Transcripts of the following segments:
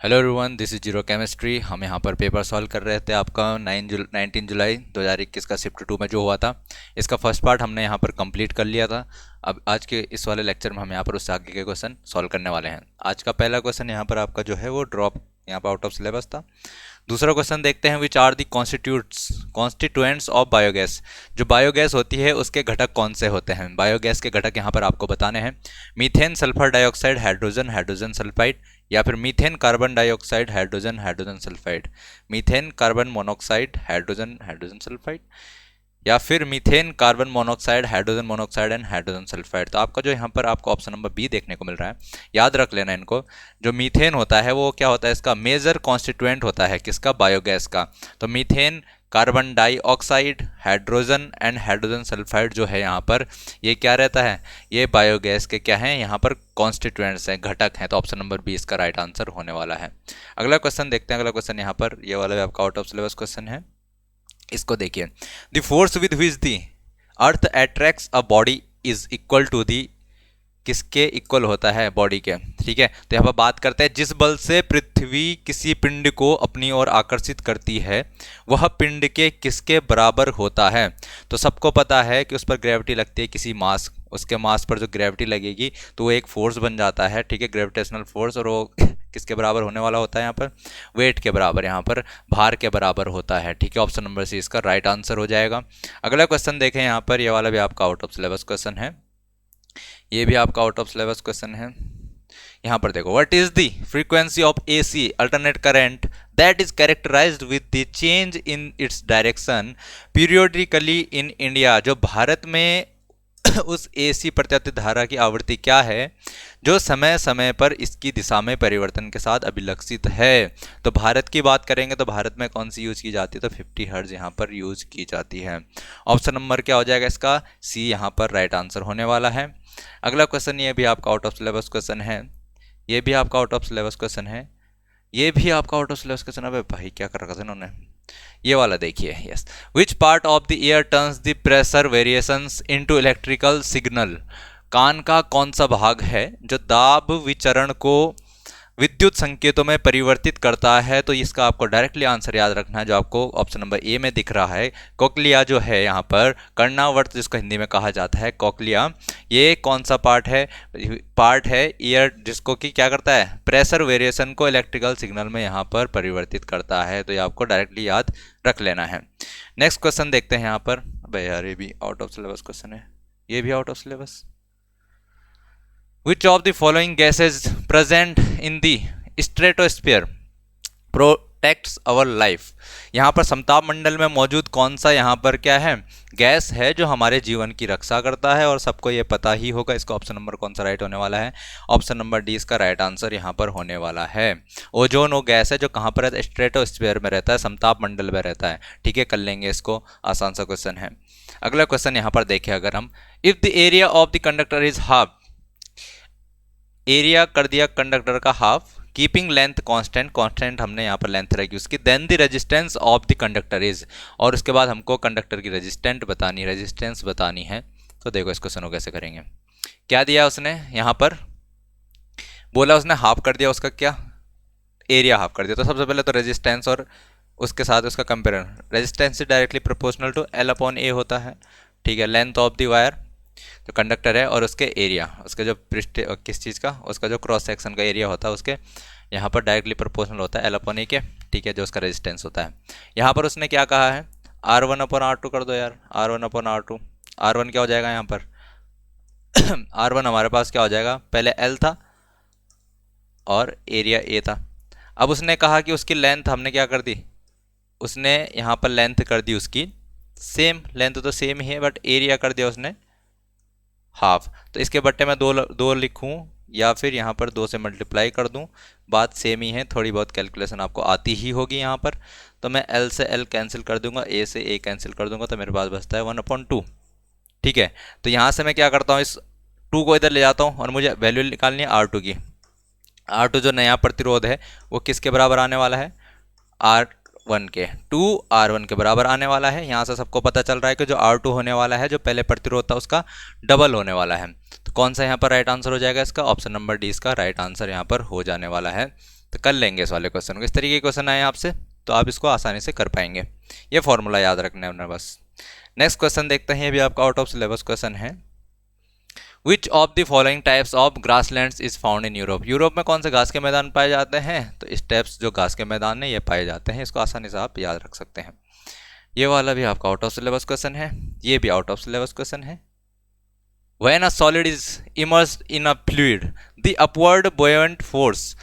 Hello everyone, this is zero chemistry. हम यहाँ पर पेपर सॉल्व कर रहे थे। आपका 19 जुलाई 2021 का शिफ्ट 2 में जो हुआ था, इसका फर्स्ट पार्ट हमने यहाँ पर कंप्लीट कर लिया था। अब आज के इस वाले लेक्चर में हम यहाँ पर उससे आगे के क्वेश्चन सॉल्व करने वाले हैं। आज का पहला क्वेश्चन यहाँ पर आपका जो है वो ड्रॉप यहाँ पर आउट ऑफ सिलेबस था। दूसरा क्वेश्चन देखते हैं, which are the constituents of biogas. जो बायोगैस होती है उसके घटक कौन से होते हैं। बायोगैस के घटक यहाँ पर आपको बताने हैं। Methane, sulphur dioxide, hydrogen, hydrogen sulphide, या फिर methane, carbon dioxide, hydrogen, hydrogen sulphide, methane, carbon monoxide, hydrogen, hydrogen sulphide, या फिर methane, carbon monoxide, hydrogen monoxide and hydrogen sulphide. तो आपका जो यहाँ पर आपको ऑप्शन नंबर बी देखने को मिल रहा है, याद रख लेना इनको। जो मीथेन होता है वो क्या होता है, इसका मेजर कॉन्स्टिट्यूएंट होता है किसका, बायोगैस का। तो methane, carbon dioxide, hydrogen and hydrogen sulphide जो है यहाँ पर, ये क्या रहता है, ये बायोगैस के क्या हैं यहाँ पर, कॉन्स्टिट्यूएंट्स हैं, घटक हैं। तो ऑप्शन नंबर बी इसका राइट आंसर होने वाला है। अगला क्वेश्चन देखते हैं। अगला क्वेश्चन यहाँ पर ये वाला भी आपका आउट ऑफ सिलेबस क्वेश्चन है। इसको देखिए, the force with which the earth attracts a body is equal to the, किसके इक्वल होता है, बॉडी के। ठीक है, तो यहाँ पर बात करते हैं, जिस बल से पृथ्वी किसी पिंड को अपनी ओर आकर्षित करती है वह पिंड के किसके बराबर होता है। तो सबको पता है कि उस पर ग्रेविटी लगती है किसी मास, उसके मास पर जो ग्रेविटी लगेगी तो वो एक फोर्स बन जाता है। ठीक है, ग्रेविटेशनल फोर्स, और वो किसके बराबर होने वाला होता है यहाँ पर, वेट के बराबर, यहाँ पर भार के बराबर होता है। ठीक है, ऑप्शन नंबर सी इसका राइट आंसर हो जाएगा। अगला क्वेश्चन देखें यहाँ पर, ये वाला भी आपका आउट ऑफ सिलेबस क्वेश्चन है। ये भी आपका आउट ऑफ सिलेबस क्वेश्चन है। यहाँ पर देखो, what is the frequency of AC alternate current that is characterized with the change in its direction periodically in India. जो भारत में उस एसी प्रत्यावर्ती धारा की आवृत्ति क्या है जो समय समय पर इसकी दिशा में परिवर्तन के साथ अभिलक्षित है। तो भारत की बात करेंगे तो भारत में कौन सी यूज की जाती है, तो 50 हर्ट्ज यहाँ पर यूज की जाती है। ऑप्शन नंबर क्या हो जाएगा इसका, सी यहाँ पर राइट आंसर होने वाला है। अगला क्वेश्चन, ये भी आपका आउट ऑफ सिलेबस क्वेश्चन है। ये भी आपका आउट ऑफ सिलेबस क्वेश्चन है। ये भी आपका आउट ऑफ सिलेबस क्वेश्चन। अबे भाई क्या कर रखा था इन्होंने। ये वाला देखिए, yes, which part of the ear turns the pressure variations into electrical signal. कान का कौन सा भाग है जो दाब विचरण को विद्युत संकेतों में परिवर्तित करता है। तो इसका आपको डायरेक्टली आंसर याद रखना है, जो आपको ऑप्शन नंबर ए में दिख रहा है। कोक्लिया जो है यहाँ पर, कर्णावर्त जिसको हिंदी में कहा जाता है, कोक्लिया, ये कौन सा पार्ट है ईयर, जिसको कि क्या करता है, प्रेशर वेरिएशन को इलेक्ट्रिकल सिग्नल में यहाँ पर परिवर्तित करता है। तो ये आपको डायरेक्टली याद रख लेना है। नेक्स्ट क्वेश्चन देखते हैं यहाँ पर। भाई यार, ये भी आउट ऑफ सिलेबस क्वेश्चन है, ये भी out of syllabus. Which of the following gases present in the stratosphere protects our life। यहाँ पर समताप मंडल में मौजूद कौन सा यहाँ पर क्या है, गैस है जो हमारे जीवन की रक्षा करता है, और सबको ये पता ही होगा। इसका ऑप्शन नंबर कौन सा राइट होने वाला है, ऑप्शन नंबर डी इसका राइट आंसर यहाँ पर होने वाला है। ओजोन वो गैस है जो कहाँ पर रहता है, स्ट्रेटोस्फीयर में रहता है, समताप मंडल में रहता है। ठीक है, कर लेंगे इसको, आसान सा क्वेश्चन है। अगला क्वेश्चन यहाँ पर देखें, अगर हम, if the area of the conductor is half, area कर दिया कंडक्टर का हाफ, कीपिंग लेंथ कांस्टेंट हमने यहाँ पर लेंथ रखी उसकी, then the resistance of the conductor is, और उसके बाद हमको कंडक्टर की रेजिस्टेंस बतानी है। तो देखो इसको सुनो कैसे करेंगे। क्या दिया उसने यहाँ पर, बोला उसने हाफ कर दिया, उसका क्या एरिया हाफ कर दिया। तो सबसे पहले तो रेजिस्टेंस और उसके साथ उसका कंपेरिजन, रेजिस्टेंस से डायरेक्टली प्रोपोर्शनल टू L/A होता है। ठीक है, लेंथ ऑफ द वायर जो कंडक्टर है और उसके एरिया, उसके जो पृष्ठ किस चीज़ का, उसका जो क्रॉस सेक्शन का एरिया होता है उसके यहाँ पर डायरेक्टली प्रोपोर्शनल होता है L/A के। ठीक है, जो उसका रेजिस्टेंस होता है। यहाँ पर उसने क्या कहा है, R1/R2 कर दो यार, R1/R2। R1 क्या हो जाएगा यहाँ पर R1 हमारे पास क्या हो जाएगा, पहले L था और एरिया A था। अब उसने कहा कि उसकी लेंथ हमने क्या कर दी, उसने यहाँ पर लेंथ कर दी उसकी सेम, लेंथ तो सेम ही है बट एरिया कर दिया उसने हाफ। तो इसके बट्टे में दो लिखूं या फिर यहाँ पर 2 से मल्टीप्लाई कर दूं, बात सेम ही है। थोड़ी बहुत कैलकुलेशन आपको आती ही होगी यहाँ पर। तो मैं L से L कैंसिल कर दूंगा, A से A कैंसिल कर दूंगा, तो मेरे पास बचता है 1/2। ठीक है, तो यहाँ से मैं क्या करता हूँ, इस 2 को इधर ले जाता हूँ और मुझे वैल्यू निकालनी है R2 की। R2 जो नया प्रतिरोध है वो किसके बराबर आने वाला है, R1 के, 2R1 के बराबर आने वाला है। यहाँ से सबको पता चल रहा है कि जो R2 होने वाला है, जो पहले प्रतिरोध था उसका डबल होने वाला है। तो कौन सा यहाँ पर राइट आंसर हो जाएगा इसका? ऑप्शन नंबर डी इसका राइट आंसर यहाँ पर हो जाने वाला है। तो कर लेंगे इस वाले क्वेश्चन को। इस तरीके के क्वेश्चन आए आपसे तो आप इसको आसानी से कर पाएंगे। ये फॉर्मूला याद रखना है बस। नेक्स्ट क्वेश्चन देखते हैं, ये भी आपका आउट ऑफ सिलेबस क्वेश्चन है। Which of the following types of grasslands is found in Europe? Europe में कौन से घास के मैदान पाए जाते हैं? तो इस टाइप्स जो घास के मैदान है ये पाए जाते हैं। इसको आसानी से आप याद रख सकते हैं। ये वाला भी आपका आउट ऑफ सिलेबस क्वेश्चन है, ये भी आउट ऑफ सिलेबस क्वेश्चन है। When a solid is immersed in a fluid, the upward buoyant force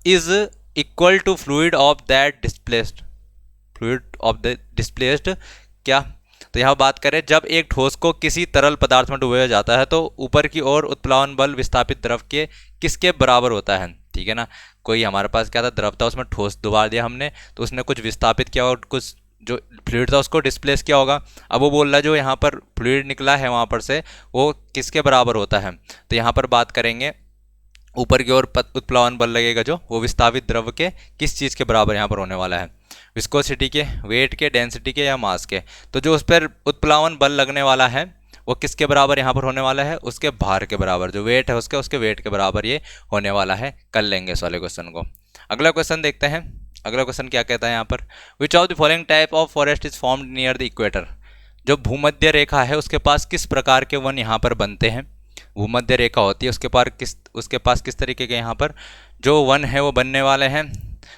is equal to fluid of that displaced. Fluid of the displaced क्या? तो यहाँ बात करें जब एक ठोस को किसी तरल पदार्थ में डुबोया जाता है तो ऊपर की ओर उत्प्लावन बल विस्थापित द्रव के किसके बराबर होता है? ठीक है ना, कोई हमारे पास क्या था, द्रव था, उसमें ठोस डुबा दिया हमने तो उसने कुछ विस्थापित किया और कुछ जो फ्लूइड था उसको डिस्प्लेस किया होगा। अब वो बोल रहा है जो यहाँ पर फ्लूइड निकला है वहाँ पर से वो किसके बराबर होता है? तो यहाँ पर बात करेंगे ऊपर की ओर उत्प्लावन बल लगेगा जो वो विस्थापित द्रव के किस चीज़ के बराबर यहाँ पर होने वाला है? विस्कोसिटी के, वेट के, डेंसिटी के या मास के? तो जो उस पर उत्प्लावन बल लगने वाला है वो किसके बराबर यहाँ पर होने वाला है? उसके भार के बराबर, जो वेट है उसके वेट के बराबर ये होने वाला है। कर लेंगे इस वाले क्वेश्चन को। अगला क्वेश्चन देखते हैं। अगला क्वेश्चन क्या कहता है यहाँ पर? विच of the following type of forest is formed near the equator? जो भूमध्य रेखा है उसके पास किस प्रकार के वन यहाँ पर बनते हैं? भूमध्य रेखा होती है उसके पास किस तरीके के यहाँ पर जो वन है वो बनने वाले हैं?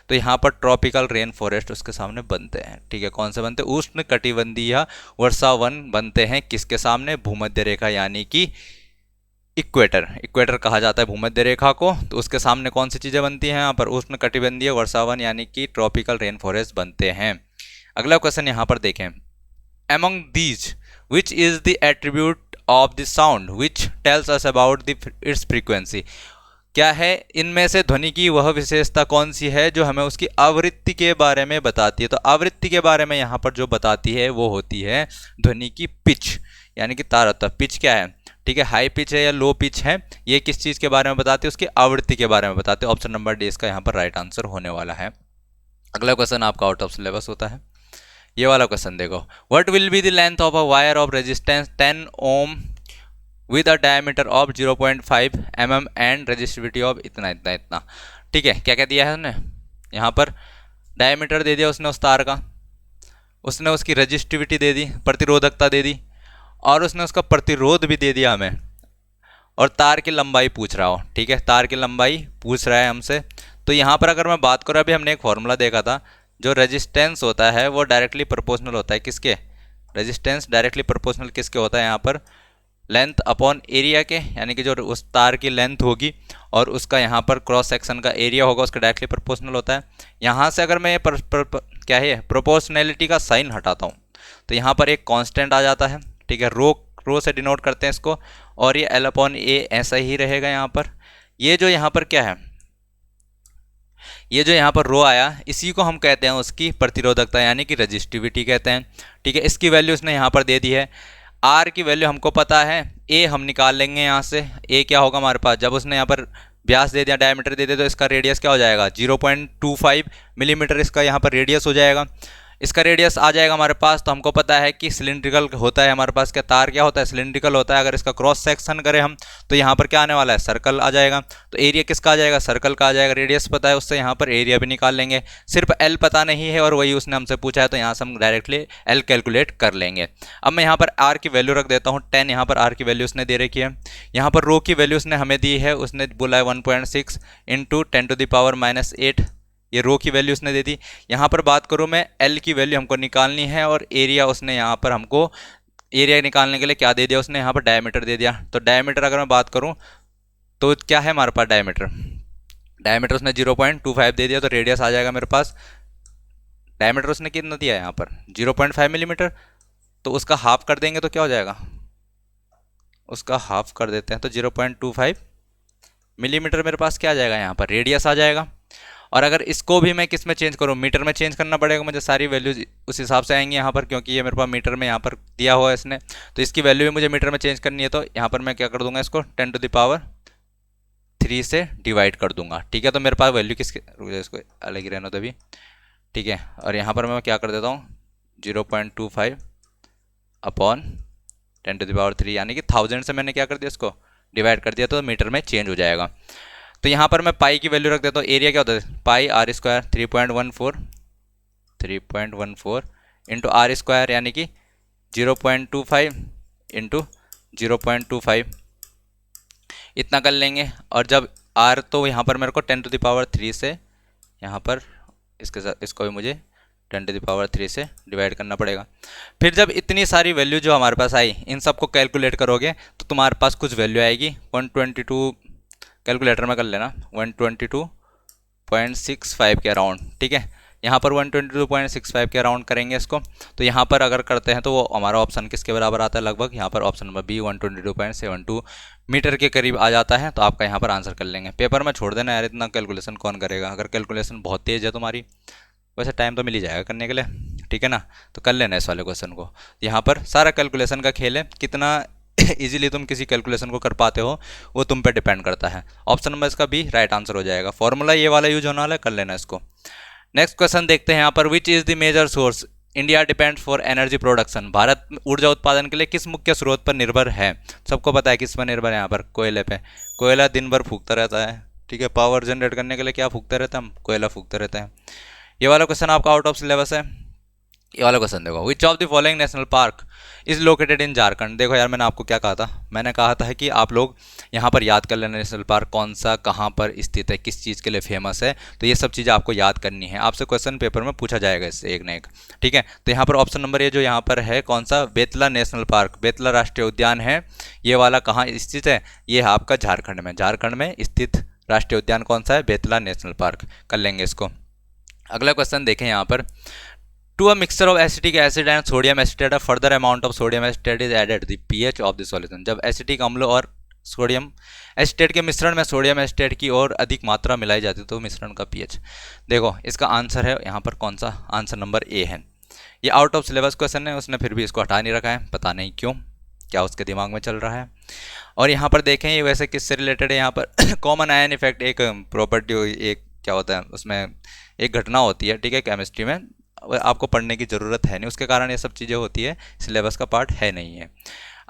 तो यहाँ पर ट्रॉपिकल रेन फॉरेस्ट उसके सामने बनते हैं। ठीक है, कौन से बनते हैं? उष्ण कटिबंधीय वर्षा वन बनते हैं किसके सामने? भूमध्य रेखा यानी कि इक्वेटर कहा जाता है भूमध्य रेखा को। तो उसके सामने कौन सी चीज़ें बनती हैं यहाँ पर? उष्ण कटिबंधीय वर्षावन यानी कि ट्रॉपिकल रेन फॉरेस्ट बनते हैं। अगला क्वेश्चन यहाँ पर देखें। Among these which is the attribute of the sound which tells us about the it's frequency? क्या है इनमें से ध्वनि की वह विशेषता कौन सी है जो हमें उसकी आवृत्ति के बारे में बताती है? तो आवृत्ति के बारे में यहाँ पर जो बताती है वो होती है ध्वनि की पिच, यानी कि तारतम्य। पिच क्या है? ठीक है, हाई पिच है या लो पिच है, ये किस चीज़ के बारे में बताती है? उसकी आवृत्ति के बारे में बताते हैं। ऑप्शन नंबर डी इसका यहाँ पर राइट आंसर होने वाला है। अगला क्वेश्चन आपका आउट ऑफ सिलेबस होता है। ये वाला क्वेश्चन देखो। What will be the length of a wire of resistance 10 ohm with a diameter of 0.5 mm and resistivity of इतना इतना इतना। ठीक है, क्या क्या दिया है उसने यहाँ पर? डायमीटर दे दिया उसने उस तार का, उसने उसकी रेजिस्टिविटी दे दी, प्रतिरोधकता दे दी, और उसने उसका प्रतिरोध भी दे दिया हमें, और तार की लंबाई पूछ रहा हो। ठीक है, तार की लंबाई पूछ रहा है हमसे। तो यहाँ पर अगर मैं बात करूँ, अभी हमने एक फॉर्मूला देखा था, जो रेजिस्टेंस होता है वो डायरेक्टली प्रोपोर्शनल होता है किसके? रेजिस्टेंस डायरेक्टली प्रोपोर्शनल किसके होता है यहाँ पर? लेंथ अपॉन एरिया के, यानी कि जो उस तार की लेंथ होगी और उसका यहाँ पर क्रॉस सेक्शन का एरिया होगा उसका डायरेक्टली प्रोपोर्शनल होता है। यहाँ से अगर मैं ये क्या है प्रोपोर्शनैलिटी का साइन हटाता हूँ तो यहाँ पर एक कांस्टेंट आ जाता है। ठीक है, रो से डिनोट करते हैं इसको, और ये एल अपॉन ए ऐसा ही रहेगा यहाँ पर। ये जो यहाँ पर क्या है, ये जो यहाँ पर रो आया इसी को हम कहते हैं उसकी प्रतिरोधकता यानी कि रेजिस्टिविटी कहते हैं। ठीक है, इसकी वैल्यू उसने यहाँ पर दे दी है। आर की वैल्यू हमको पता है, ए हम निकाल लेंगे यहाँ से। ए क्या होगा हमारे पास? जब उसने यहाँ पर व्यास दे दिया, डायमीटर दे दिया, तो इसका रेडियस क्या हो जाएगा? 0.25 मिलीमीटर इसका यहाँ पर रेडियस हो जाएगा। इसका रेडियस आ जाएगा हमारे पास। तो हमको पता है कि सिलिंड्रिकल होता है हमारे पास, क्या तार क्या होता है? सिलिंड्रिकल होता है। अगर इसका क्रॉस सेक्शन करें हम तो यहाँ पर क्या आने वाला है? सर्कल आ जाएगा। तो एरिया किसका आ जाएगा? सर्कल का आ जाएगा। रेडियस पता है, उससे यहाँ पर एरिया भी निकाल लेंगे। सिर्फ एल पता नहीं है और वही उसने हमसे पूछा है, तो यहाँ से हम डायरेक्टली एल कैलकुलेट कर लेंगे। अब मैं यहाँ पर आर की वैल्यू रख देता हूँ 10। यहाँ पर आर की वैल्यू उसने दे रखी है। यहाँ पर रो की वैल्यू उसने हमें दी है, उसने बोला है 1.6 इंटू 10⁻⁻8। ये रो की वैल्यू उसने दे दी। यहाँ पर बात करूँ मैं, एल की वैल्यू हमको निकालनी है, और एरिया उसने यहाँ पर हमको एरिया निकालने के लिए क्या दे दिया उसने? यहाँ पर डायमीटर दे दिया। तो डायमीटर अगर मैं बात करूँ तो क्या है हमारे पास? डायमीटर उसने 0.25 दे दिया, तो रेडियस आ जाएगा मेरे पास। डायमीटर उसने कितना दिया है यहाँ पर? 0.5 मिलीमीटर। तो उसका हाफ कर देंगे तो क्या हो जाएगा? उसका हाफ कर देते हैं तो 0.25 मिलीमीटर मेरे पास क्या आ जाएगा? यहाँ पर रेडियस आ जाएगा। और अगर इसको भी मैं किस में चेंज करूँ? मीटर में चेंज करना पड़ेगा मुझे। सारी वैल्यूज उस हिसाब से आएंगी यहाँ पर, क्योंकि ये मेरे पास मीटर में यहाँ पर दिया हुआ है इसने। तो इसकी वैल्यू भी मुझे मीटर में चेंज करनी है। तो यहाँ पर मैं क्या कर दूंगा? इसको 10⁻³ से डिवाइड कर दूंगा। ठीक है, तो मेरे पास वैल्यू किसके, इसको अलग ही रहना तभी। ठीक है, और यहाँ पर मैं क्या कर देता हूँ? 0.25 अपॉन 10⁻³ यानी कि 1000 से मैंने क्या कर दिया इसको डिवाइड कर दिया तो मीटर में चेंज हो जाएगा। तो यहाँ पर मैं पाई की वैल्यू रख देता हूँ। एरिया क्या होता है, pi r square 3.14 into r square यानी कि 0.25 इंटू 0.25 इतना कर लेंगे। और जब आर तो यहाँ पर मेरे को 10⁻³ से यहाँ पर इसके साथ इसको भी मुझे 10⁻³ से डिवाइड करना पड़ेगा। फिर जब इतनी सारी वैल्यू जो हमारे पास आई इन सबको कैलकुलेट करोगे तो तुम्हारे पास कुछ वैल्यू आएगी 122, कैलकुलेटर में कर लेना, 122.65 के अराउंड। ठीक है, यहाँ पर 122.65 के अराउंड करेंगे इसको। तो यहाँ पर अगर करते हैं तो वो हमारा ऑप्शन किसके बराबर आता है, लगभग यहाँ पर ऑप्शन नंबर बी 122.72 मीटर के करीब आ जाता है। तो आपका यहाँ पर आंसर कर लेंगे। पेपर में छोड़ देना यार, इतना कैलकुलेशन कौन करेगा। अगर कैलकुलेशन बहुत तेज़ है तुम्हारी, वैसे टाइम तो मिल ही जाएगा करने के लिए, ठीक है ना। तो कर लेना इस वाले क्वेश्चन को। यहाँ पर सारा कैलकुलेशन का खेल है, कितना इजीली तुम किसी कैलकुलेशन को कर पाते हो वो तुम पे डिपेंड करता है। ऑप्शन नंबर इसका बी राइट आंसर हो जाएगा। फॉर्मूला ये वाला यूज होने वाला है, कर लेना इसको। नेक्स्ट क्वेश्चन देखते हैं यहाँ पर, which is the major source India depends for energy production. Bharat ऊर्जा उत्पादन के लिए किस मुख्य स्रोत पर निर्भर है। सबको पता है किस पर निर्भर है, यहाँ पर कोयले पे। कोयला दिन भर फूकता रहता है, ठीक है। पावर जनरेट करने के लिए क्या फूकते रहते हैं हम, कोयला फूकते रहते हैं। ये वाला क्वेश्चन आपका आउट ऑफ सिलेबस है। ये वाला क्वेश्चन देखो, विच of the following national park is located in Jharkhand. देखो यार, मैंने आपको क्या कहा था, मैंने कहा था कि आप लोग यहाँ पर याद कर लेना नेशनल पार्क कौन सा कहाँ पर स्थित है, किस चीज़ के लिए फेमस है। तो ये सब चीज़ें आपको याद करनी है, आपसे क्वेश्चन पेपर में पूछा जाएगा इससे एक न एक, ठीक है। तो यहाँ पर ऑप्शन नंबर ये जो यहाँ पर है कौन सा, बेतला नेशनल पार्क, बेतला राष्ट्रीय उद्यान है। ये वाला कहाँ स्थित है, ये है आपका झारखंड में। झारखंड में स्थित राष्ट्रीय उद्यान कौन सा है, बेतला नेशनल पार्क। कर लेंगे इसको। अगला क्वेश्चन देखें यहाँ पर, to a mixture of acetic acid and sodium acetate a further amount of sodium acetate is added, the pH of the solution. जब एसिटिक अम्ल और सोडियम एसिटेट के मिश्रण में सोडियम एसिटेट की और अधिक मात्रा मिलाई जाती है तो मिश्रण का पीएच। देखो इसका आंसर है यहाँ पर कौन सा, आंसर नंबर ए है। ये आउट ऑफ सिलेबस क्वेश्चन है, उसने फिर भी इसको हटा नहीं रखा है, पता नहीं क्यों, क्या उसके दिमाग में चल रहा है। और यहाँ पर देखें ये वैसे किससे रिलेटेड है, यहाँ पर कॉमन आयन इफेक्ट एक प्रॉपर्टी, एक क्या होता है उसमें एक घटना होती है, ठीक है, केमिस्ट्री में आपको पढ़ने की ज़रूरत है नहीं, उसके कारण ये सब चीज़ें होती है, सिलेबस का पार्ट है नहीं है।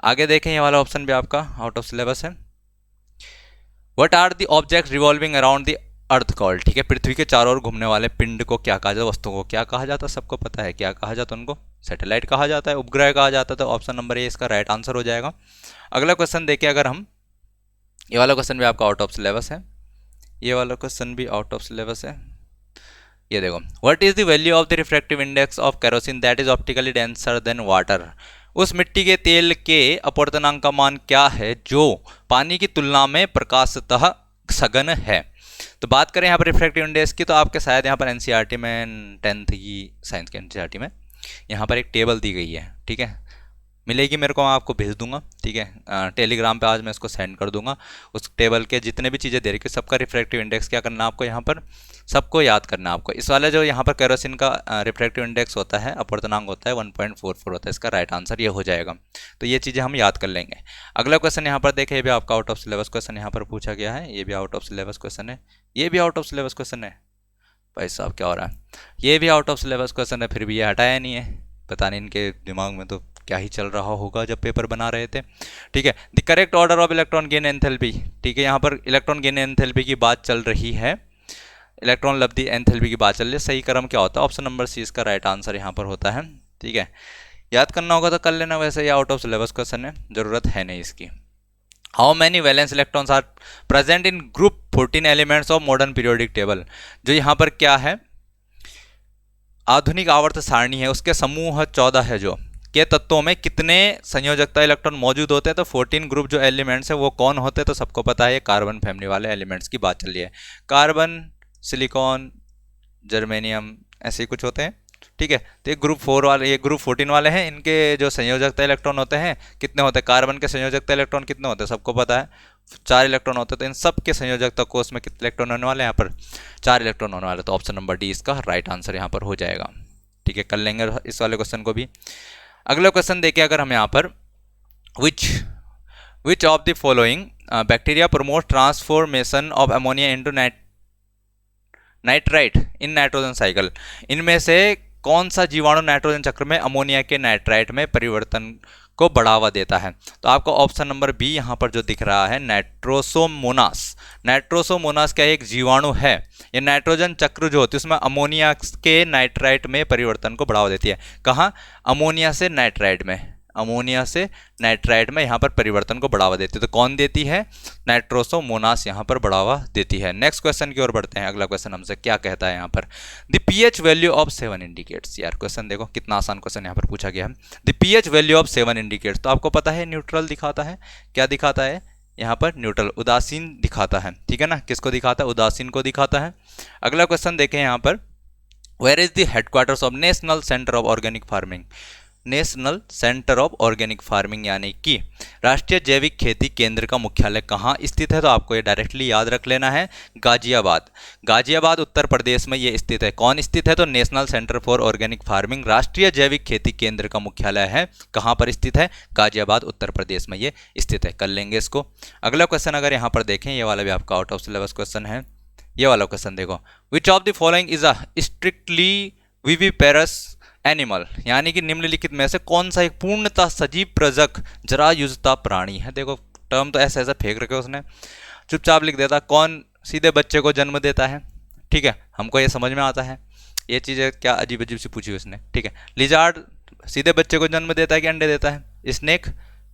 आगे देखें ये वाला ऑप्शन भी आपका आउट ऑफ सिलेबस है। What are the object revolving around the earth called, ठीक है, पृथ्वी के चारों ओर घूमने वाले पिंड को क्या कहा जाता है, वस्तु को क्या कहा जाता है, सबको पता है क्या कहा जाता है उनको, सैटेलाइट कहा जाता है, उपग्रह कहा जाता है। तो ऑप्शन नंबर ए इसका राइट आंसर हो जाएगा। अगला क्वेश्चन देखें अगर हम, ये वाला क्वेश्चन भी आपका आउट ऑफ सिलेबस है, ये वाला क्वेश्चन भी आउट ऑफ सिलेबस है। ये देखो, what is the value of the refractive index of kerosene that is optically denser then water. उस मिट्टी के तेल के अपवर्तनांक का मान क्या है जो पानी की तुलना में प्रकाशतः सघन है। तो बात करें यहाँ पर रिफ्रैक्टिव इंडेक्स की, तो आपके शायद यहाँ पर एनसीईआरटी में 10th की साइंस के एनसीईआरटी में यहाँ पर एक टेबल दी गई है, ठीक है, मिलेगी मेरे को, मैं आपको भेज दूंगा, ठीक है, टेलीग्राम पे आज मैं इसको सेंड कर दूंगा। उस टेबल के जितने भी चीज़ें दे रही है सबका रिफ्रैक्टिव इंडेक्स क्या करना है आपको, यहाँ पर सबको याद करना है आपको। इस वाले जो यहाँ पर केरोसिन का रिफ्रैक्टिव इंडेक्स होता है, अपवर्तनांक होता है 1.44 होता है, इसका राइट आंसर ये हो जाएगा। तो ये चीज़ें हम याद कर लेंगे। अगला क्वेश्चन यहाँ पर देखें, ये भी आपका आउट ऑफ सिलेबस क्वेश्चन यहाँ पर पूछा गया है, ये भी आउट ऑफ सिलेबस क्वेश्चन है, ये भी आउट ऑफ सिलेबस क्वेश्चन है। भाई साहब क्या हो रहा है, ये भी आउट ऑफ सिलेबस क्वेश्चन है, फिर भी ये हटाया नहीं है, पता नहीं इनके दिमाग में तो क्या ही चल रहा होगा जब पेपर बना रहे थे, ठीक है। The correct order of electron gain enthalpy, ठीक है, यहाँ पर इलेक्ट्रॉन गेन एंथैल्पी की बात चल रही है, इलेक्ट्रॉन लब्धि एंथैल्पी की बात चल रही है। सही क्रम क्या होता है, ऑप्शन नंबर सी इसका राइट आंसर यहाँ पर होता है, ठीक है। याद करना होगा तो कर लेना, वैसे ये आउट ऑफ सिलेबस क्वेश्चन है, जरूरत है नहीं इसकी। How many valence electrons are present in group 14 elements of modern periodic table. जो यहाँ पर क्या है, आधुनिक आवर्त सारणी है, उसके समूह 14 है, जो के तत्वों में कितने संयोजकता इलेक्ट्रॉन मौजूद होते हैं। तो 14 ग्रुप जो एलिमेंट्स है वो कौन होते हैं, तो सबको पता है ये कार्बन फैमिली वाले एलिमेंट्स की बात चल रही है। कार्बन, सिलिकॉन, जर्मेनियम, ऐसे ही कुछ होते हैं, ठीक है। तो ये ग्रुप 4 वाले, ये ग्रुप 14 वाले हैं, इनके जो संयोजकता इलेक्ट्रॉन होते हैं कितने होते हैं, कार्बन के संयोजकता इलेक्ट्रॉन कितने होते हैं सबको पता है, 4 इलेक्ट्रॉन होते हैं। तो इन सब के संयोजकता कोष में कितने इलेक्ट्रॉन होने वाले हैं, यहाँ पर 4 इलेक्ट्रॉन होने वाले। तो ऑप्शन नंबर डी इसका राइट आंसर यहाँ पर हो जाएगा, ठीक है। कर लेंगे इस वाले क्वेश्चन को भी। अगला क्वेश्चन देखिए अगर हम यहाँ पर, विच of the following bacteria promote transformation of ammonia into nitrite in nitrogen cycle. इनमें से कौन सा जीवाणु नाइट्रोजन चक्र में अमोनिया के नाइट्राइट में परिवर्तन को बढ़ावा देता है? तो आपको ऑप्शन नंबर बी यहाँ पर जो दिख रहा है, नाइट्रोसोमोनास। नाइट्रोसोमोनास क्या एक जीवाणु है? ये नाइट्रोजन चक्र जो होती है उसमें अमोनिया के नाइट्राइट में परिवर्तन को बढ़ावा देती है। कहाँ? अमोनिया से नाइट्राइट में, अमोनिया से नाइट्राइट में यहाँ पर परिवर्तन को बढ़ावा देती है। तो कौन देती है? नाइट्रोसोमोनास यहाँ पर बढ़ावा देती है। नेक्स्ट क्वेश्चन की ओर बढ़ते हैं। अगला क्वेश्चन हमसे क्या कहता है यहाँ पर, the pH value of 7 indicates. यार क्वेश्चन देखो कितना आसान क्वेश्चन यहाँ पर पूछा गया है। The pH value of 7 indicates, तो आपको पता है न्यूट्रल दिखाता है। क्या दिखाता है यहाँ पर? न्यूट्रल, उदासीन दिखाता है। ठीक है ना, किसको दिखाता है? उदासीन को दिखाता है। अगला क्वेश्चन देखें यहाँ पर, where is the headquarters of national centre of organic farming? National centre of organic farming यानी कि राष्ट्रीय जैविक खेती केंद्र का मुख्यालय कहाँ स्थित है? तो आपको ये डायरेक्टली याद रख लेना है, गाजियाबाद। गाजियाबाद उत्तर प्रदेश में ये स्थित है। कौन स्थित है? तो national centre for organic farming, राष्ट्रीय जैविक खेती केंद्र का मुख्यालय है। कहाँ पर स्थित है? गाजियाबाद उत्तर प्रदेश में ये स्थित है। कर लेंगे इसको। अगला क्वेश्चन अगर यहाँ पर देखें, ये वाला भी आपका आउट ऑफ सिलेबस क्वेश्चन है। ये वाला क्वेश्चन देखो, विच of the following is a strictly viviparous animal, यानी कि निम्नलिखित में से कौन सा एक पूर्णतः सजीव प्रजक जरायुजता प्राणी है? देखो टर्म तो ऐसा ऐसा फेंक रखे उसने, चुपचाप लिख देता। कौन सीधे बच्चे को जन्म देता है? ठीक है, हमको ये समझ में आता है। ये चीज़ें क्या अजीब अजीब सी पूछी उसने। ठीक है, लिजार्ड सीधे बच्चे को जन्म देता है कि अंडे देता है? Snake,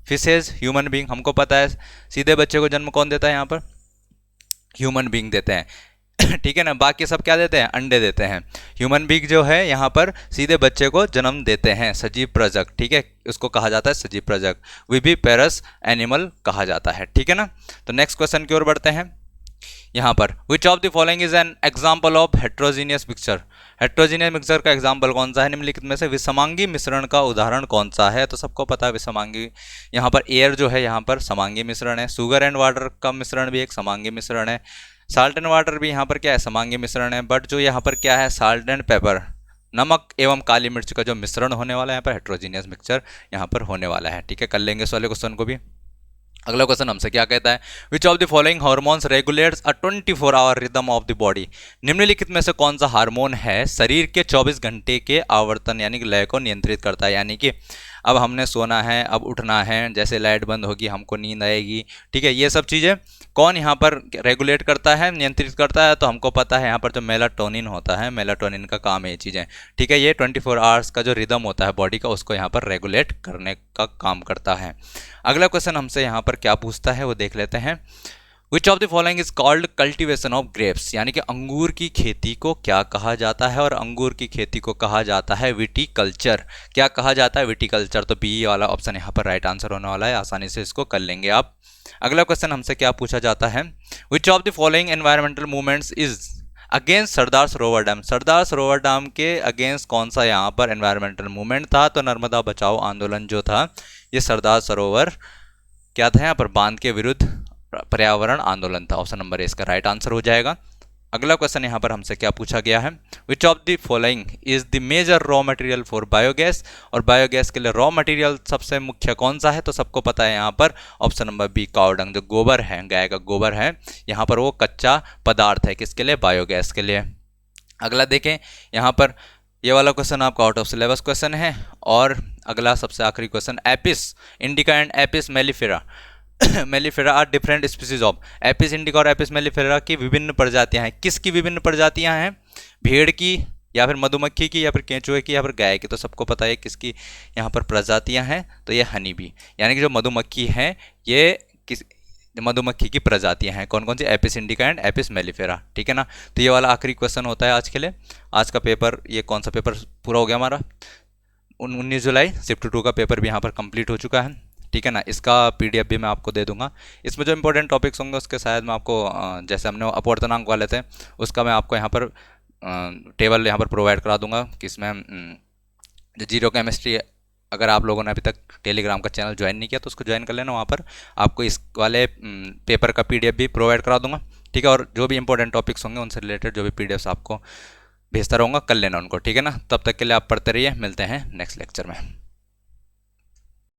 fishes, human being. हमको पता है सीधे बच्चे को जन्म कौन देता है यहाँ पर? ह्यूमन बींग देते हैं। ठीक है ना, बाकी सब क्या देते हैं? अंडे देते हैं। ह्यूमन बींग जो है यहाँ पर सीधे बच्चे को जन्म देते हैं, सजीव प्रजक। ठीक है, उसको कहा जाता है सजीव प्रजक, विविपेरस एनिमल कहा जाता है। ठीक है ना, तो नेक्स्ट क्वेश्चन की ओर बढ़ते हैं। यहाँ पर विच of the following is an example of heterogeneous mixture? Heterogeneous mixture का एग्जाम्पल कौन सा है? निम्नलिखित में से विषमांगी मिश्रण का उदाहरण कौन सा है? तो सबको पता है विषमांगी, यहाँ पर एयर जो है यहाँ पर समांगी मिश्रण है। शुगर एंड वाटर का मिश्रण भी एक समांगी मिश्रण है। साल्ट एंड वाटर भी यहाँ पर क्या है? समांगी मिश्रण है। बट जो यहाँ पर क्या है? साल्ट एंड पेपर, नमक एवं काली मिर्च का जो मिश्रण होने वाला है यहाँ पर हेट्रोजीनियस मिक्सचर यहाँ पर होने वाला है। ठीक है, कर लेंगे इस वाले क्वेश्चन को भी। अगला क्वेश्चन हमसे क्या कहता है, which of the following hormones regulates a 24 hour rhythm of the body? निम्नलिखित में से कौन सा हार्मोन है शरीर के 24 घंटे के आवर्तन यानी कि लय को नियंत्रित करता है? यानी कि अब हमने सोना है, अब उठना है, जैसे लाइट बंद होगी हमको नींद आएगी। ठीक है, ये सब चीज़ें कौन यहाँ पर रेगुलेट करता है, नियंत्रित करता है? तो हमको पता है यहाँ पर जो मेलाटोनिन होता है, मेलाटोनिन का काम है ये चीज़ें। ठीक है, ये 24 आवर्स का जो रिदम होता है बॉडी का, उसको यहाँ पर रेगुलेट करने का काम करता है। अगला क्वेश्चन हमसे यहाँ पर क्या पूछता है वो देख लेते हैं। विच of the following is called cultivation of grapes? यानी कि अंगूर की खेती को क्या कहा जाता है? और अंगूर की खेती को कहा जाता है विटीकल्चर। क्या कहा जाता है? विटीकल्चर। तो बी वाला ऑप्शन यहाँ पर राइट आंसर होने वाला है, आसानी से इसको कर लेंगे आप। अगला क्वेश्चन हमसे क्या पूछा जाता है, which of the following environmental movements is against Sardar Sarovar dam? Sardar Sarovar dam के अगेंस्ट कौन सा यहाँ पर एनवायरमेंटल मूवमेंट था? तो नर्मदा बचाओ आंदोलन जो था, ये सरदार सरोवर क्या था यहाँ पर? बांध के विरुद्ध पर्यावरण आंदोलन था। ऑप्शन नंबर ए इसका राइट आंसर हो जाएगा। अगला क्वेश्चन यहाँ पर हमसे क्या पूछा गया है, which of the following is the major raw material for biogas? और बायोगैस के लिए रॉ मटेरियल सबसे मुख्य कौन सा है? तो सबको पता है यहाँ पर ऑप्शन नंबर बी, कावडंग, जो गोबर है, गाय का गोबर है, यहाँ पर वो कच्चा पदार्थ है। किसके लिए? बायोगैस के लिए। अगला देखें यहाँ पर, ये वाला क्वेश्चन आपका आउट ऑफ सिलेबस क्वेश्चन है। और अगला सबसे आखिरी question, Apis indica and Apis mellifera mellifera are different species of? Apis indica और एपिस मेलिफेरा की विभिन्न प्रजातियां हैं। किसकी विभिन्न प्रजातियां हैं? भेड़ की, या फिर मधुमक्खी की, या फिर केंचुए की, या फिर गाय की? तो सबको पता है किसकी यहाँ पर प्रजातियां हैं, तो ये हनी बी, यानी कि जो मधुमक्खी है ये किस मधुमक्खी की प्रजातियां हैं। कौन कौन सी? Apis indica and Apis mellifera. ठीक है ना, तो ये वाला आखिरी क्वेश्चन होता है आज के लिए। आज का पेपर, ये कौन सा पेपर पूरा हो गया हमारा? 19 जुलाई शिफ्ट 2 का पेपर भी यहाँ पर कंप्लीट हो चुका है। ठीक है ना, इसका PDF भी मैं आपको दे दूंगा। इसमें जो इंपॉर्टेंट टॉपिक्स होंगे उसके शायद मैं आपको, जैसे हमने अपवर्तनांक वाले थे उसका मैं आपको यहाँ पर टेबल यहाँ पर प्रोवाइड करा दूंगा कि इसमें जो जीरो केमिस्ट्री, अगर आप लोगों ने अभी तक टेलीग्राम का चैनल ज्वाइन नहीं किया तो उसको ज्वाइन कर लेना, वहाँ पर आपको इस वाले पेपर का PDF भी प्रोवाइड करा दूंगा। ठीक है, और जो भी इंपॉर्टेंट टॉपिक्स होंगे उनसे रिलेटेड जो भी PDFs आपको भेजता रहूँगा, कर लेना उनको। ठीक है ना, तब तक के लिए आप पढ़ते रहिए, मिलते हैं नेक्स्ट लेक्चर में।